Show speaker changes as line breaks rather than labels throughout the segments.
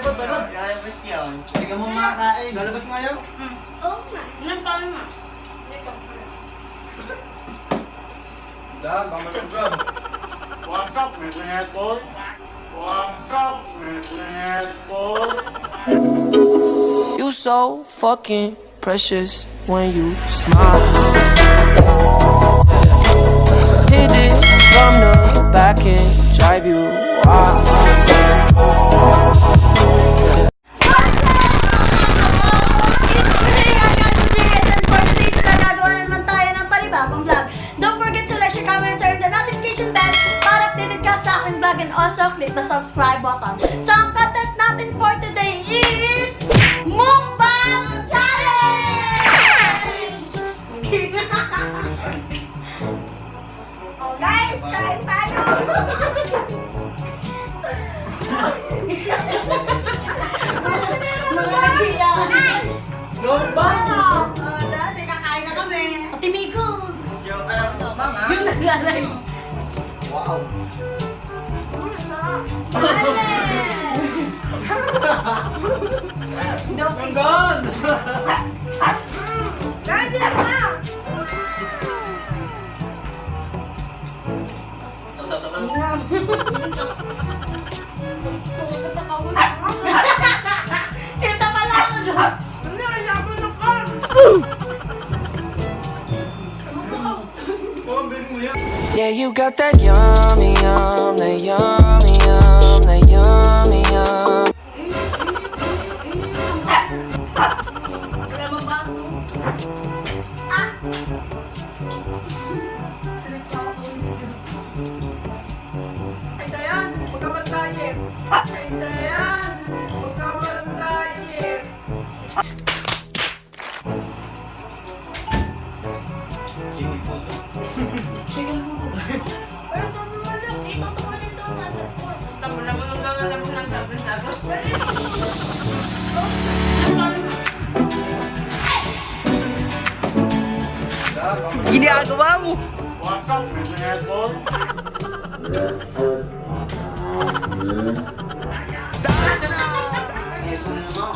Balot.
Lalabas yun.
Hindi ka mo makakain. Lalabas nga yun.
Oo nga. Ilan taon na?
Dahil, pamalag.
Wasap, neto. Wasap, neto.
You so fucking precious when you smile. Hit it from the back and drive you wild.
Don't forget to like, share, comment, and turn the notification bell para updated ka sa aking vlog, and also click the subscribe button. So, ang content natin for today is Mukbang Challenge! Oh, guys, kain tayo! Mga nagiyan!
Mukbang!
Dati, kakain na kami. Ate Miko!
Yung alam mo ba nga?
Yung naglalay.
Wow.
Ang
God!
Ganda na! Kita pala ako doon.
Yeah, you got that yummy, that yummy, that yummy,
Wala mong baso.
Ay, Dayan, huwag ka magtaye. Ay, Dayan, huwag ka magtaye.
Chicken buko ba? Pero sabi mo lang, ibang mga nito ang nasa po.
Tama na mo nung gawin mo ng sabi-sabi.
Ginagawa mo.
Wasap, neto. Neto na naman.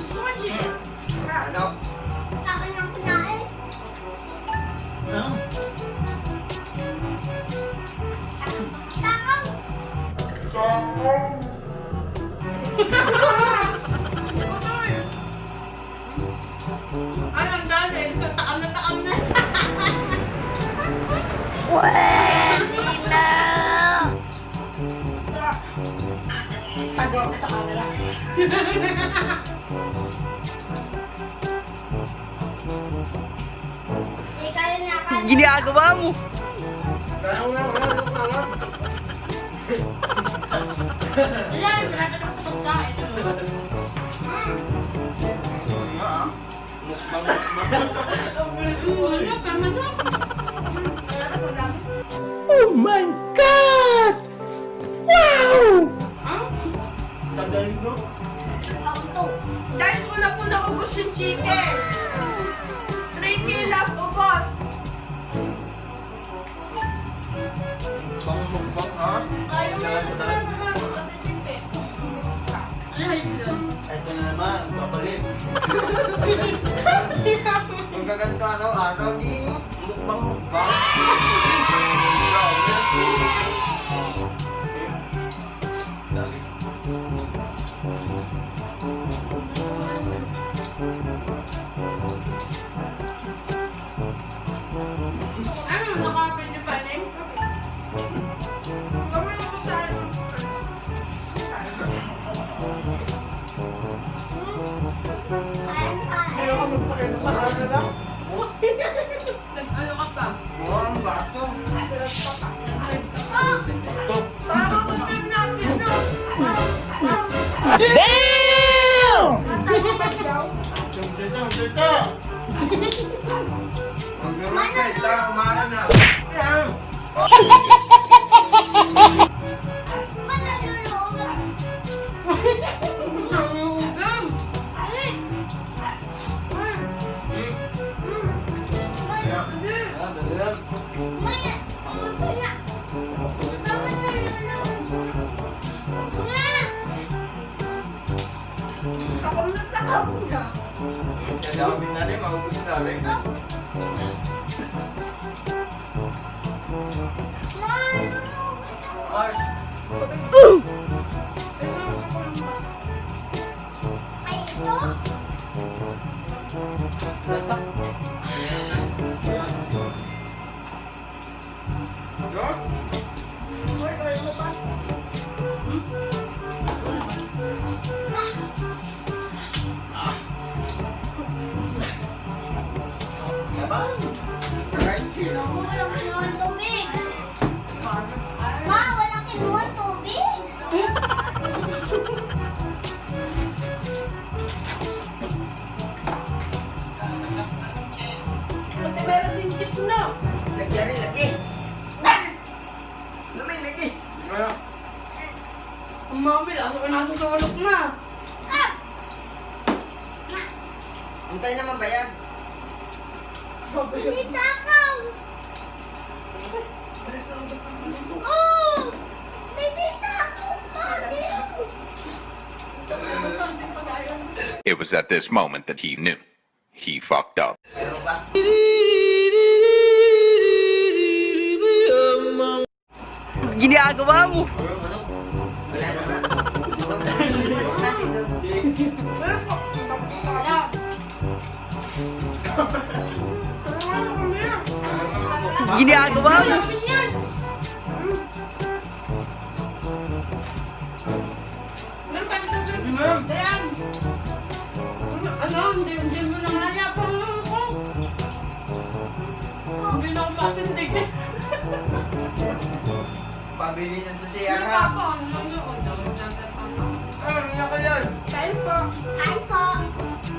Sumachi.
Ano?
Akin ang kinain. Takaw!
Ay, ang dali. Takam na.
Tago ako sa camera.
Ginagawa mo.
Ilan, malapit ako sa pagkain.
Oh my God! Wow!
Tanggalin mo.
Guys, una po naubos yung chicken. 3 kilos ubos.
Mukbang, ha?
Kaya mo yan, naman ako kasi simpe.
Ito na naman, babalik.
Kung gaganto araw-araw, di mukbang.
Dali.
Ano, nakapidyo pa rin?
Gawin mo sa
Nag-ano ka pa?
Ang bato.
Nag-live ka pa?
Parang kutin natin yun.
Dito. Ang gano'n ka, ito, umahan na. Nanguugang.
Takaw niya.
Gagawin na rin, maubos na rin.
Mars.
Pati meron singkis na.
Nagyari lagi. Lumay lagi.
Ang mami, laso ka nasa sulok na.
Antay na mabayag.
Hindi
Takaw! Oh! Baby takaw!
It was at this moment that he knew. He fucked up.
Meron ba?
Ginagawa mo.
Wala na ba? Huwag natin doon.
Meron po. Wala.
Ginagawa mo.
Sabi niyan. Nang kanta dyan. Dayan. Ano? Hindi mo lang hayapang ako. Hindi na ako matindig.
Pabili yan sa
Ano
siya
pa
ha.
ako? Ano lang yun?
Ano na ka yan?
Kain po.
Kain po!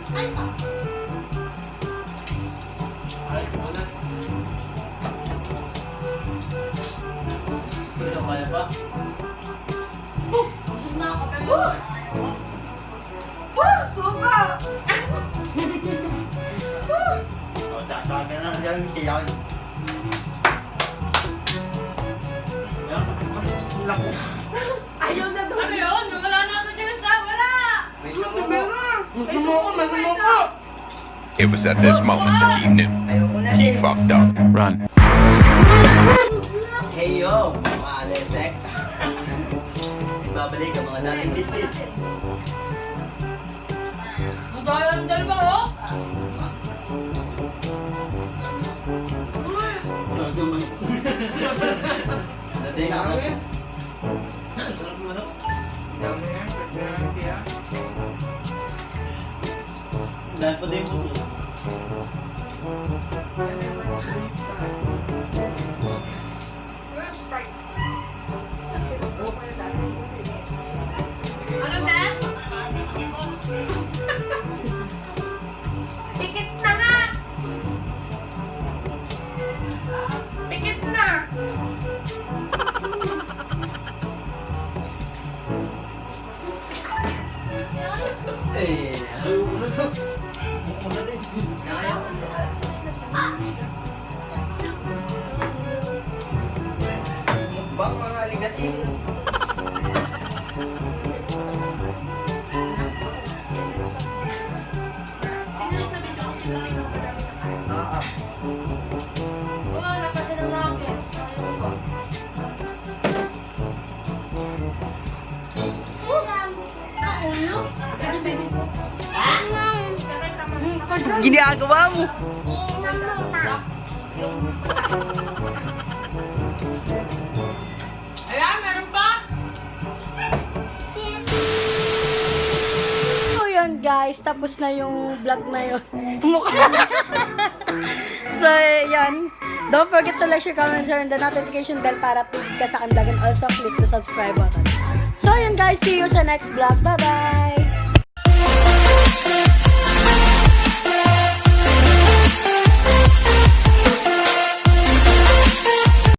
Kain po!
Ano kaya pa?
Busog na ako pero...
Suka!
O, tataga na lang yan. Yan. Naku.
Ayaw na doon. Ano yun? Wala na ako dyan sa wala.
May
Ano
sumuko.
meron?
May sumuko, may sumuko.
It was at this moment that he knew.
Ayaw mo na
He
din.
fucked up.
Run.
Hey yo, mga alesex. Babalik ang mga natin dit-dit.
Ang dahil dalawa oh.
Dating ako.
Dami.
Sarap mo na.
Dami yan. Tagpira ng tiya.
Dahil pa din mo to.
Ano na? Pikit na nga! Pikit na!
Eh, ayaw mo na to. Ayaw mo na din.
Mukbang mga aligasin. Ah,
Wala, napadala na ako. Ulo?
Ginagawa mo.
Inom muna.
Ayan, meron pa?
So yun guys, tapos na yung vlog na yun. Mukha. So yun. Don't forget to like, share, comment, share, and the notification bell para updated ka sa aking vlog, and also click the subscribe button. So yun guys, see you sa next vlog. Bye bye!